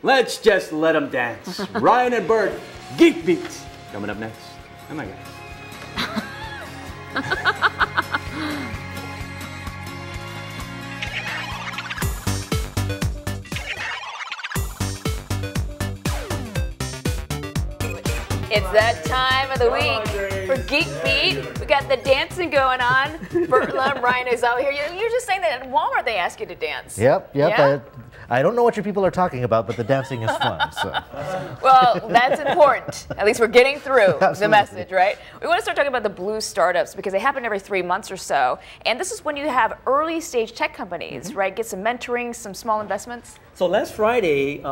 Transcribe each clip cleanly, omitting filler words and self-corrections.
Let's just let them dance. Ryan and Burt, Geek Beats. Coming up next. Oh my God. It's that time of the week for Geek Beat. We got the dancing going on. Burt, Ryan, Ozawa here. You're just saying that at Walmart they ask you to dance. Yep. Yeah? I don't know what you people are talking about, but the dancing is fun. So. Well, that's important. At least we're getting through the message, right? We want to start talking about the blue startups because they happen every 3 months or so. And this is when you have early stage tech companies, right? Get some mentoring, some small investments. So last Friday,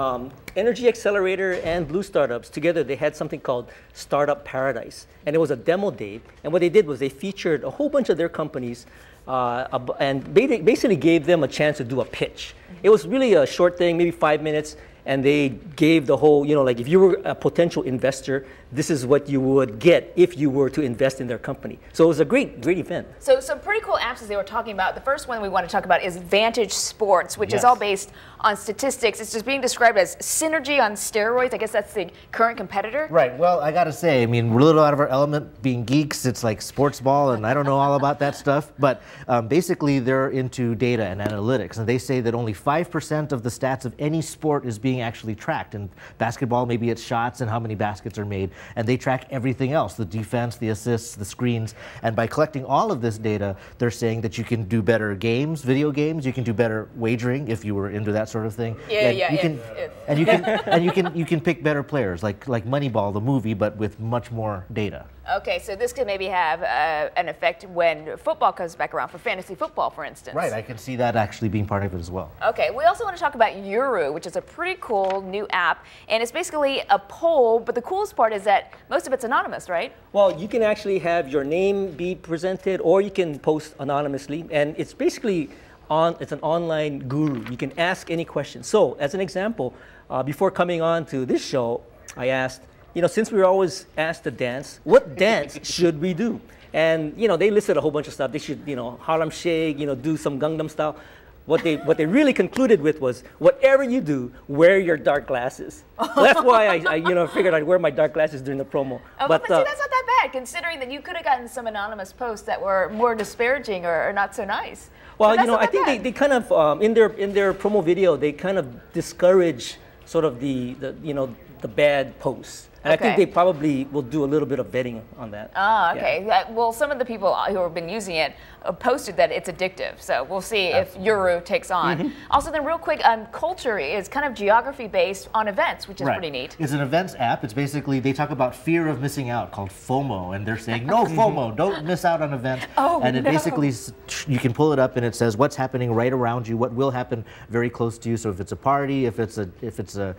Energy Accelerator and Blue Startups together, they had something called Startup Paradise. And it was a demo day. And what they did was they featured a whole bunch of their companies and basically gave them a chance to do a pitch. It was really a short thing, maybe 5 minutes, and they gave the whole, like if you were a potential investor, this is what you would get if you were to invest in their company. So it was a great event. So some pretty cool apps as they were talking about. The first one we want to talk about is Vantage Sports, which is all based on statistics. It's just being described as synergy on steroids. I guess that's the current competitor. Right. Well, I got to say, I mean, we're a little out of our element being geeks. It's like sports ball, and I don't know all about that stuff. But basically, they're into data and analytics, and they say that only 5% of the stats of any sport is being actually tracked. In basketball, maybe it's shots and how many baskets are made. And they track everything else, the defense, the assists, the screens. And by collecting all of this data, they're saying that you can do better games, video games, you can do better wagering if you were into that sort of thing. And you can pick better players, like Moneyball, the movie, but with much more data. Okay, so this could maybe have an effect when football comes back around, for fantasy football, for instance. Right, I can see that actually being part of it as well. Okay, we also want to talk about Yuru, which is a pretty cool new app, and it's basically a poll, but the coolest part is that most of it's anonymous, right? Well, you can actually have your name be presented, or you can post anonymously, and it's basically it's an online guru. You can ask any question. So, as an example, before coming on to this show, I asked, since we were always asked to dance, what dance should we do? And, they listed a whole bunch of stuff. They should, Harlem Shake, do some Gangnam style. What they really concluded with was, whatever you do, wear your dark glasses. That's why I figured I'd wear my dark glasses during the promo. But see, that's not that bad, considering that you could have gotten some anonymous posts that were more disparaging or not so nice. Well, I think they kind of, in their promo video, they kind of discourage sort of the bad posts. And I think they probably will do a little bit of vetting on that. Oh, okay. Yeah. Well, some of the people who have been using it posted that it's addictive. So we'll see if Yuru takes on. Also, then real quick, Cultur is kind of geography-based on events, which is pretty neat. It's an events app. It's basically, they talk about fear of missing out, called FOMO. And they're saying, no FOMO, don't miss out on events. And it basically, you can pull it up and it says what's happening right around you, what will happen very close to you. So if it's a party, if it's a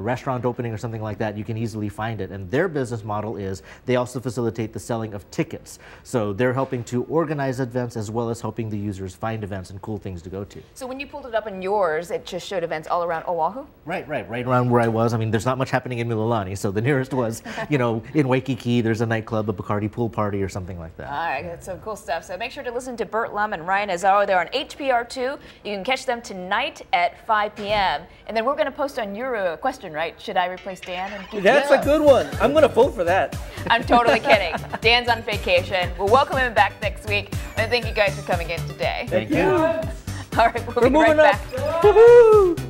restaurant opening or something like that, you can easily find it. And their business model is they also facilitate the selling of tickets. So they're helping to organize events as well as helping the users find events and cool things to go to. So when you pulled it up in yours, it just showed events all around Oahu? Right around where I was. I mean, there's not much happening in Mililani, so the nearest was, in Waikiki, there's a nightclub, a Bacardi pool party or something like that. All right, that's some cool stuff. So make sure to listen to Burt and Ryan Ozawa. They're on HPR2. You can catch them tonight at 5 p.m. And then we're going to post on Yuru a question, right? Should I replace Dan? And That's a good one. I'm going to vote for that. I'm totally kidding. Dan's on vacation. We'll welcome him back next week. And thank you guys for coming in today. Thank you. All right, we'll be right back. Woohoo!